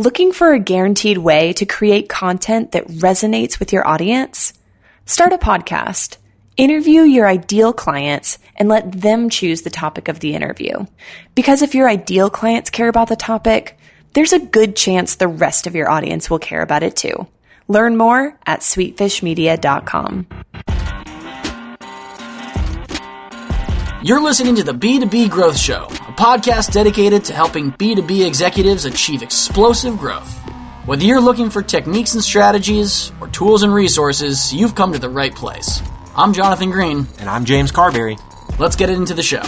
Looking for a guaranteed way to create content that resonates with your audience? Start a podcast. Interview your ideal clients and let them choose the topic of the interview. Because if your ideal clients care about the topic, there's a good chance the rest of your audience will care about it too. Learn more at sweetfishmedia.com. You're listening to the B2B Growth Show, a podcast dedicated to helping B2B executives achieve explosive growth. Whether you're looking for techniques and strategies or tools and resources, you've come to the right place. I'm Jonathan Green. And I'm James Carberry. Let's get into the show.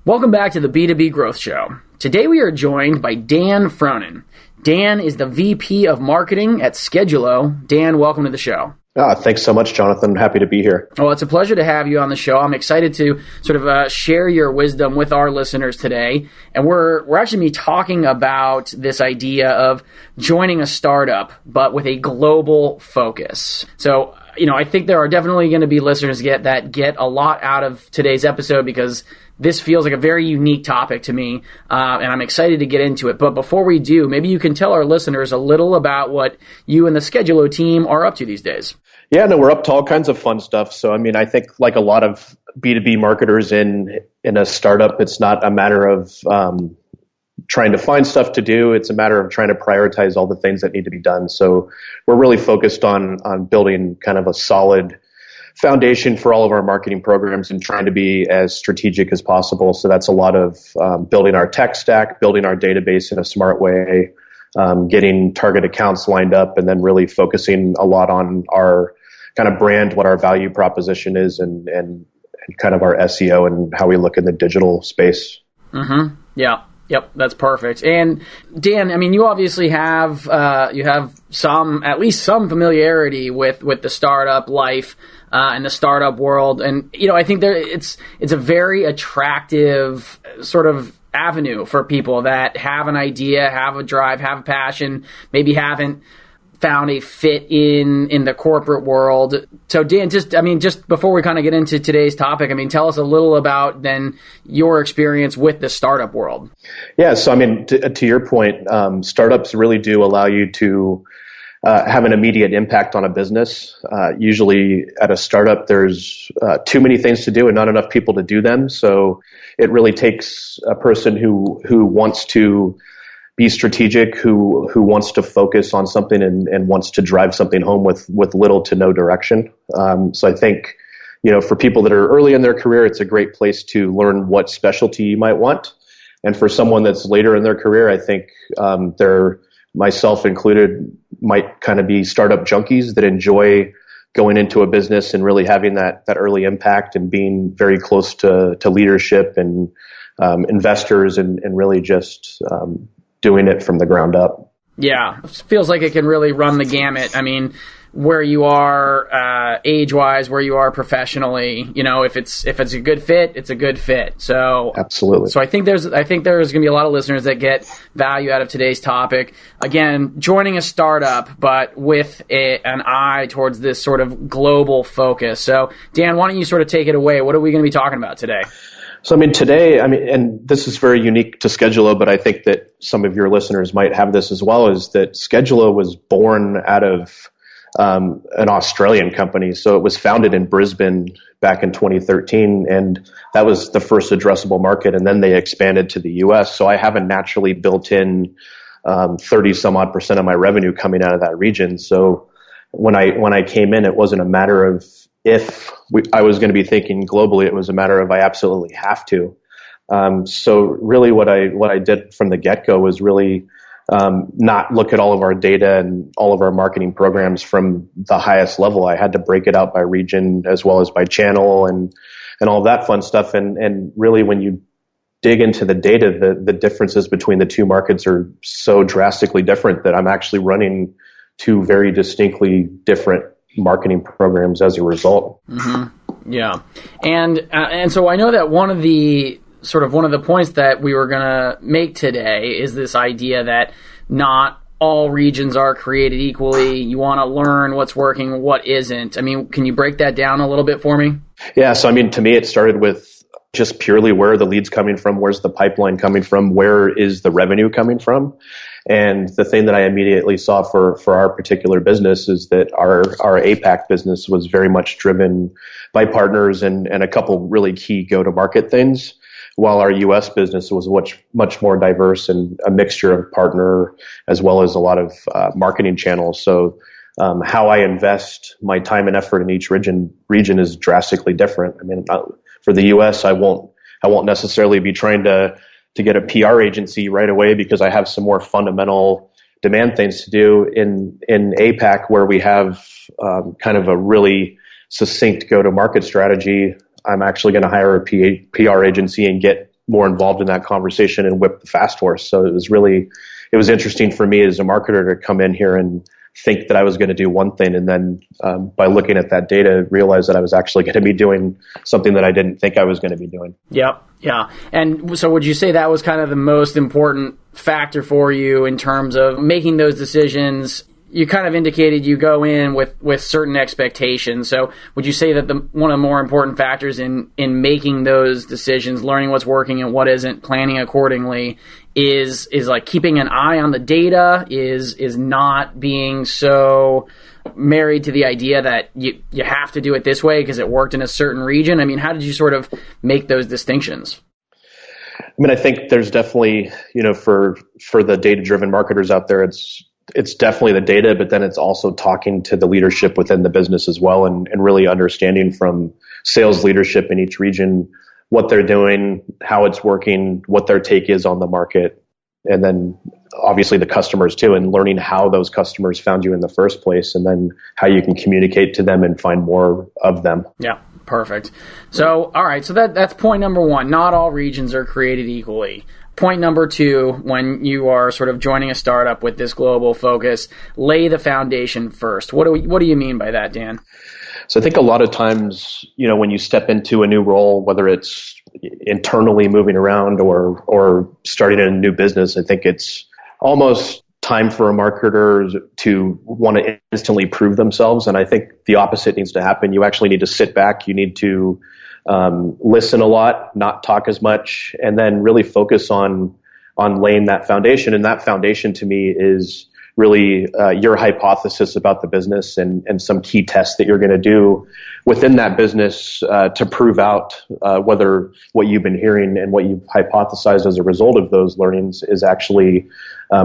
Welcome back to the B2B Growth Show. Today we are joined by Dan Frohnen. Dan is the VP of Marketing at Skedulo. Dan, welcome to the show. Thanks so much, Jonathan. Happy to be here. Well, it's a pleasure to have you on the show. I'm excited to sort of share your wisdom with our listeners today. And we're actually going to be talking about this idea of joining a startup, but with a global focus. So, I think there are definitely going to be listeners that get a lot out of today's episode because this feels like a very unique topic to me, and I'm excited to get into it. But before we do, maybe you can tell our listeners a little about what you and the Skedulo team are up to these days. Yeah, no, we're up to all kinds of fun stuff. So, I think like a lot of B2B marketers in a startup, it's not a matter of trying to find stuff to do. It's a matter of trying to prioritize all the things that need to be done. So we're really focused on building kind of a solid foundation for all of our marketing programs and trying to be as strategic as possible. So that's a lot of building our tech stack, building our database in a smart way, getting target accounts lined up, and then really focusing a lot on our kind of brand, what our value proposition is, and kind of our SEO and how we look in the digital space. Mm-hmm. Yeah. Yep, that's perfect. And Dan, you obviously have at least some familiarity with the startup life and the startup world, and I think it's a very attractive sort of avenue for people that have an idea, have a drive, have a passion, maybe haven't found a fit in the corporate world. So Dan, just before we kind of get into today's topic, tell us a little about then your experience with the startup world. Yeah, so to your point, startups really do allow you to have an immediate impact on a business. Usually at a startup, there's too many things to do and not enough people to do them. So it really takes a person who wants to be strategic, who wants to focus on something and wants to drive something home with little to no direction. So I think, for people that are early in their career, it's a great place to learn what specialty you might want. And for someone that's later in their career, I think they're, myself included, might kind of be startup junkies that enjoy going into a business and really having that early impact and being very close to leadership and investors and really just doing it from the ground up. Yeah, it feels like it can really run the gamut. Where you are age-wise, where you are professionally, if it's a good fit, it's a good fit. So absolutely. So I think there's going to be a lot of listeners that get value out of today's topic. Again, joining a startup, but with an eye towards this sort of global focus. So Dan, why don't you sort of take it away? What are we going to be talking about today? So today, and this is very unique to Skedulo, but I think that some of your listeners might have this as well, is that Skedulo was born out of an Australian company. So it was founded in Brisbane back in 2013, and that was the first addressable market. And then they expanded to the US. So I have a naturally built in 30 some odd % of my revenue coming out of that region. So when I came in, it wasn't a matter of I was going to be thinking globally. It was a matter of I absolutely have to. So really what I did from the get-go was really not look at all of our data and all of our marketing programs from the highest level. I had to break it out by region as well as by channel and all of that fun stuff. And really when you dig into the data, the differences between the two markets are so drastically different that I'm actually running two very distinctly different marketing programs as a result. Mm-hmm. Yeah. And so I know that one of the points that we were going to make today is this idea that not all regions are created equally. You want to learn what's working, what isn't. Can you break that down a little bit for me? Yeah. So, to me, it started with just purely where are the leads coming from? Where's the pipeline coming from? Where is the revenue coming from? And the thing that I immediately saw for our particular business is that our APAC business was very much driven by partners and a couple really key go-to-market things, while our U.S. business was much more diverse and a mixture of partner as well as a lot of marketing channels. So how I invest my time and effort in each region is drastically different. I mean, for the U.S., I won't necessarily be trying to get a PR agency right away because I have some more fundamental demand things to do. In APAC, where we have kind of a really succinct go-to-market strategy, I'm actually going to hire a PR agency and get more involved in that conversation and whip the fast horse. So it was interesting for me as a marketer to come in here and think that I was going to do one thing, and then by looking at that data, realize that I was actually going to be doing something that I didn't think I was going to be doing. Yep. Yeah. And so would you say that was kind of the most important factor for you in terms of making those decisions? You kind of indicated you go in with certain expectations. So would you say that one of the more important factors in making those decisions, learning what's working and what isn't, planning accordingly, is like keeping an eye on the data, is not being so married to the idea that you have to do it this way because it worked in a certain region? I mean, how did you sort of make those distinctions? I mean, I think there's definitely, for the data-driven marketers out there, it's definitely the data, but then it's also talking to the leadership within the business as well, and really understanding from sales leadership in each region what they're doing, how it's working, what their take is on the market, and then obviously the customers too, and learning how those customers found you in the first place, and then how you can communicate to them and find more of them. Yeah, perfect. So, all right, so that's point number one. Not all regions are created equally. Point number two, when you are sort of joining a startup with this global focus, lay the foundation first. What do you mean by that, Dan? So I think a lot of times, when you step into a new role, whether it's internally moving around or starting a new business, I think it's almost time for a marketer to want to instantly prove themselves. And I think the opposite needs to happen. You actually need to sit back. You need to listen a lot, not talk as much, and then really focus on laying that foundation. And that foundation to me is really your hypothesis about the business and some key tests that you're going to do within that business to prove out whether what you've been hearing and what you've hypothesized as a result of those learnings is actually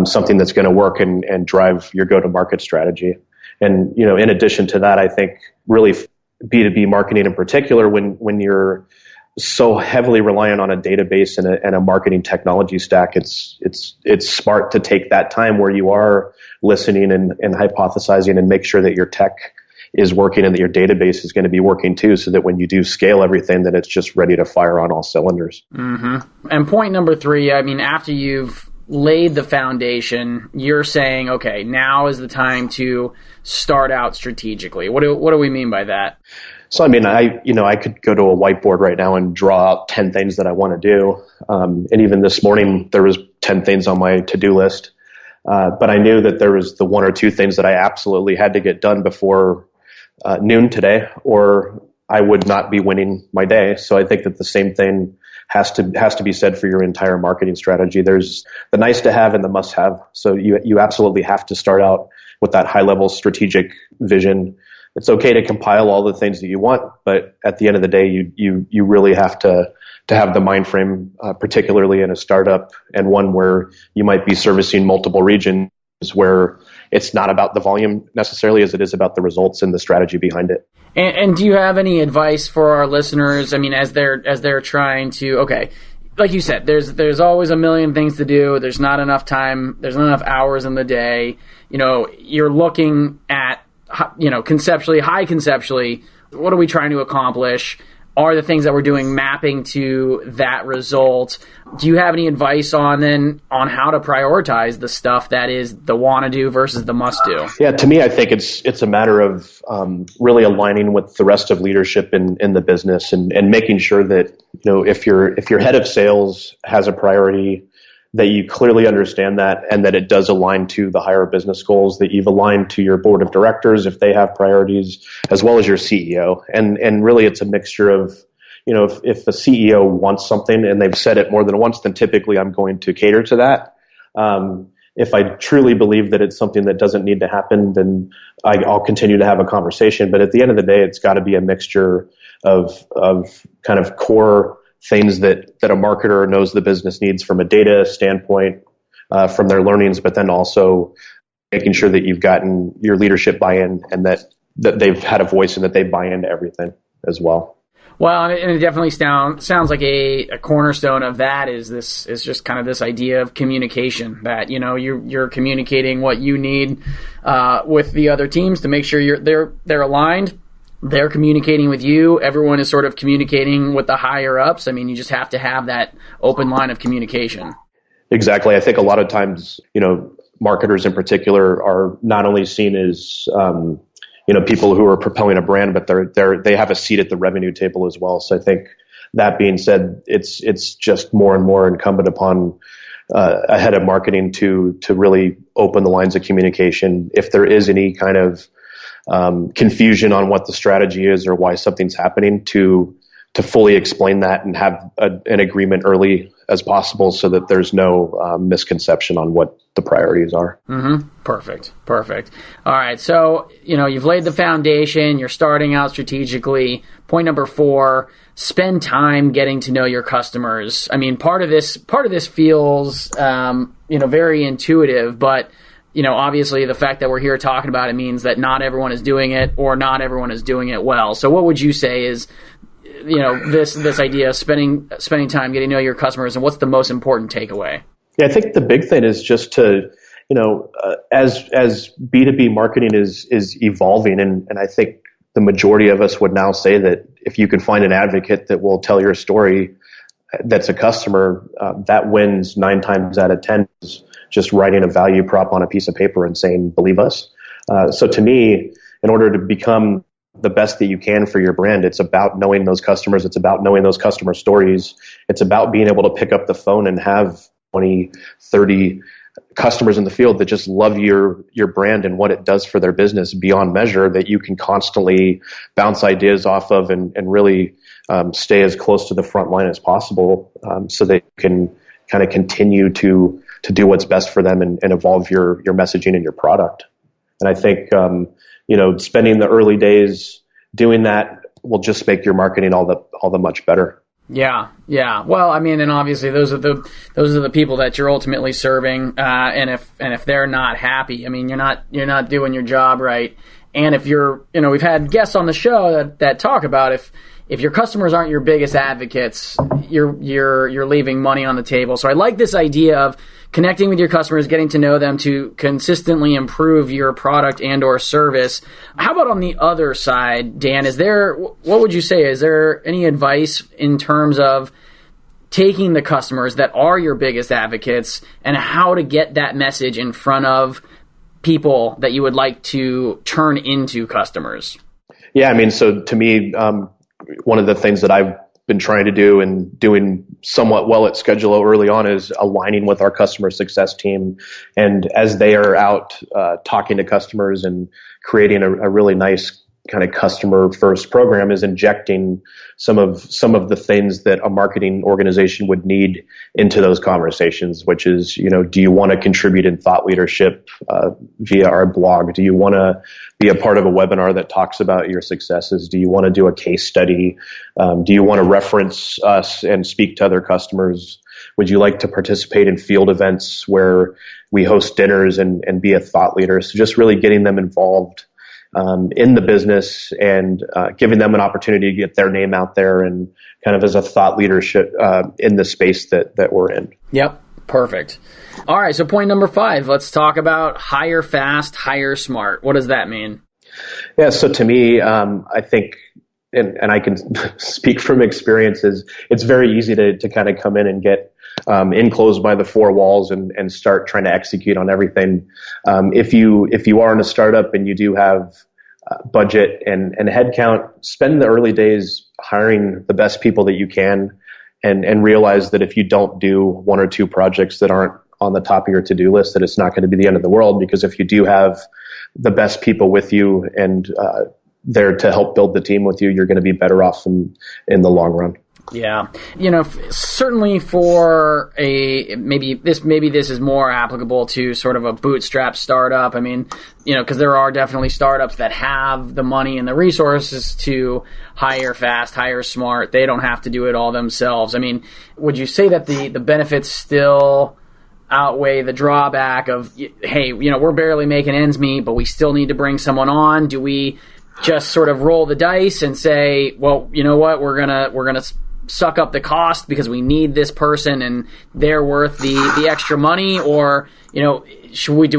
something that's going to work and drive your go-to-market strategy. And, in addition to that, I think really B2B marketing in particular, when you're so heavily reliant on a database and a marketing technology stack, it's smart to take that time where you are listening and hypothesizing and make sure that your tech is working and that your database is going to be working too, so that when you do scale everything, that it's just ready to fire on all cylinders. Mm-hmm. And point number three, I mean, after you've laid the foundation, you're saying, okay, now is the time to start out strategically. What do we mean by that? So, I mean, I could go to a whiteboard right now and draw out 10 things that I want to do. And even this morning, there was 10 things on my to-do list. But I knew that there was the one or two things that I absolutely had to get done before noon today, or I would not be winning my day. So I think that the same thing has to be said for your entire marketing strategy. There's the nice to have and the must have. So you absolutely have to start out with that high level strategic vision. It's okay to compile all the things that you want, but at the end of the day, you really have to have the mind frame, particularly in a startup and one where you might be servicing multiple regions, where it's not about the volume necessarily as it is about the results and the strategy behind it. And do you have any advice for our listeners? I mean, as they're trying to, okay, like you said, there's always a million things to do. There's not enough time. There's not enough hours in the day. You're looking at, conceptually, high conceptually, what are we trying to accomplish? Are the things that we're doing mapping to that result? Do you have any advice on how to prioritize the stuff that is the want to do versus the must do? Yeah, to me, I think it's a matter of really aligning with the rest of leadership in the business and making sure that if your head of sales has a priority, that you clearly understand that and that it does align to the higher business goals, that you've aligned to your board of directors if they have priorities, as well as your CEO. And really it's a mixture of, if the CEO wants something and they've said it more than once, then typically I'm going to cater to that. If I truly believe that it's something that doesn't need to happen, then I'll continue to have a conversation. But at the end of the day, it's got to be a mixture of kind of core things that a marketer knows the business needs from a data standpoint, from their learnings, but then also making sure that you've gotten your leadership buy-in and that they've had a voice and that they buy into everything as well. Well, and it definitely sounds like a cornerstone of that is just kind of this idea of communication, that, you're communicating what you need with the other teams to make sure they're aligned. They're communicating with you. Everyone is sort of communicating with the higher ups. I mean, you just have to have that open line of communication. Exactly. I think a lot of times, marketers in particular are not only seen as people who are propelling a brand, but they have a seat at the revenue table as well. So I think that being said, it's just more and more incumbent upon a head of marketing to really open the lines of communication. If there is any kind of confusion on what the strategy is or why something's happening, to fully explain that and have an agreement early as possible so that there's no misconception on what the priorities are. Mm-hmm. Perfect. All right. So, you've laid the foundation. You're starting out strategically. Point number 4, spend time getting to know your customers. I mean, part of this feels, very intuitive, but obviously the fact that we're here talking about it means that not everyone is doing it or not everyone is doing it well. So what would you say is, this idea of spending time getting to know your customers, and what's the most important takeaway? Yeah, I think the big thing is just to, as B2B marketing is evolving, and I think the majority of us would now say that if you can find an advocate that will tell your story that's a customer, that wins 9 times out of 10, just writing a value prop on a piece of paper and saying, believe us. So to me, in order to become the best that you can for your brand, it's about knowing those customers. It's about knowing those customer stories. It's about being able to pick up the phone and have 20, 30 customers in the field that just love your brand and what it does for their business beyond measure, that you can constantly bounce ideas off of and really stay as close to the front line as possible, so they can kind of continue to do what's best for them and evolve your messaging and your product. And I think, spending the early days doing that will just make your marketing all the much better. Yeah. Well, I mean, and obviously those are the people that you're ultimately serving. And if they're not happy, I mean, you're not doing your job right. And if we've had guests on the show that talk about if your customers aren't your biggest advocates, you're leaving money on the table. So I like this idea of connecting with your customers, getting to know them to consistently improve your product and or service. How about on the other side, Dan? What would you say? Is there any advice in terms of taking the customers that are your biggest advocates and how to get that message in front of people that you would like to turn into customers? Yeah, I mean, so to me, one of the things that I've been trying to do and doing somewhat well at Skedulo early on is aligning with our customer success team. And as they are out talking to customers and creating a really nice kind of customer first program, is injecting some of the things that a marketing organization would need into those conversations, which is, do you want to contribute in thought leadership via our blog? Do you want to be a part of a webinar that talks about your successes? Do you want to do a case study? Do you want to reference us and speak to other customers? Would you like to participate in field events where we host dinners and be a thought leader? So just really getting them involved in the business and giving them an opportunity to get their name out there and kind of as a thought leadership in the space that we're in. Yep. Perfect. All right. So point number 5, let's talk about hire fast, hire smart. What does that mean? Yeah. So to me, I think, and I can speak from experiences, it's very easy to kind of come in and get enclosed by the 4 walls and start trying to execute on everything. If you are in a startup and you do have budget and headcount, spend the early days hiring the best people that you can, and realize that if you don't do 1 or 2 projects that aren't on the top of your to-do list, that it's not going to be the end of the world, because if you do have the best people with you and there to help build the team with you, you're going to be better off in the long run. Yeah. Certainly for maybe this is more applicable to sort of a bootstrap startup. I mean, because there are definitely startups that have the money and the resources to hire fast, hire smart. They don't have to do it all themselves. I mean, would you say that the benefits still outweigh the drawback of, hey, we're barely making ends meet, but we still need to bring someone on? Do we just sort of roll the dice and say, well, you know what, we're gonna suck up the cost because we need this person and they're worth the extra money? Or, do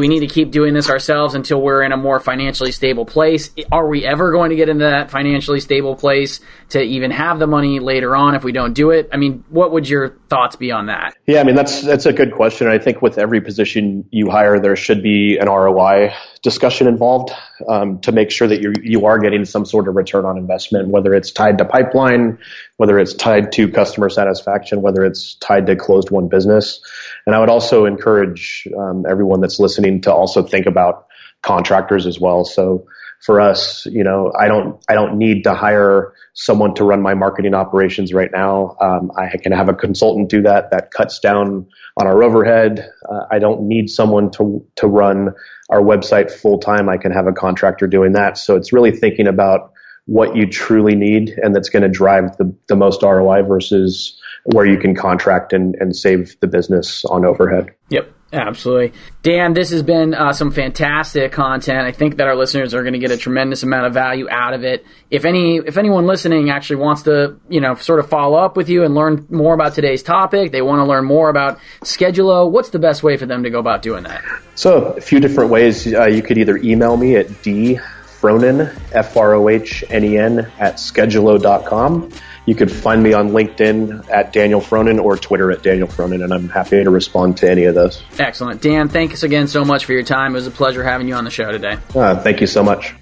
we need to keep doing this ourselves until we're in a more financially stable place? Are we ever going to get into that financially stable place to even have the money later on if we don't do it? I mean, what would your thoughts be on that? Yeah, I mean, that's a good question. I think with every position you hire, there should be an ROI discussion involved to make sure that you are getting some sort of return on investment, whether it's tied to pipeline, whether it's tied to customer satisfaction, whether it's tied to closed won business. And I would also encourage everyone that's listening to also think about contractors as well. So for us, I don't need to hire someone to run my marketing operations right now. I can have a consultant do that. That cuts down on our overhead. I don't need someone to run our website full time. I can have a contractor doing that. So it's really thinking about what you truly need and that's going to drive the most ROI versus where you can contract and save the business on overhead. Yep, absolutely. Dan, this has been some fantastic content. I think that our listeners are going to get a tremendous amount of value out of it. If anyone listening actually wants to, sort of follow up with you and learn more about today's topic, they want to learn more about Skedulo, what's the best way for them to go about doing that? So a few different ways. You could either email me at dfrohnen, Frohnen, @skedulo.com. You could find me on LinkedIn at Daniel Frohnen or Twitter at Daniel Frohnen, and I'm happy to respond to any of those. Excellent. Dan, thanks again so much for your time. It was a pleasure having you on the show today. Thank you so much.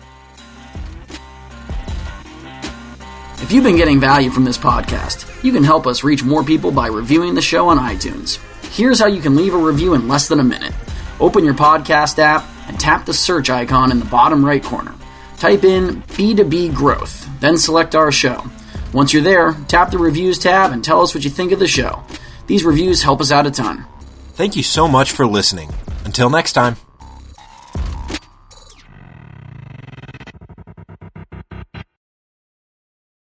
If you've been getting value from this podcast, you can help us reach more people by reviewing the show on iTunes. Here's how you can leave a review in less than a minute. Open your podcast app and tap the search icon in the bottom right corner. Type in B2B Growth, then select our show. Once you're there, tap the Reviews tab and tell us what you think of the show. These reviews help us out a ton. Thank you so much for listening. Until next time.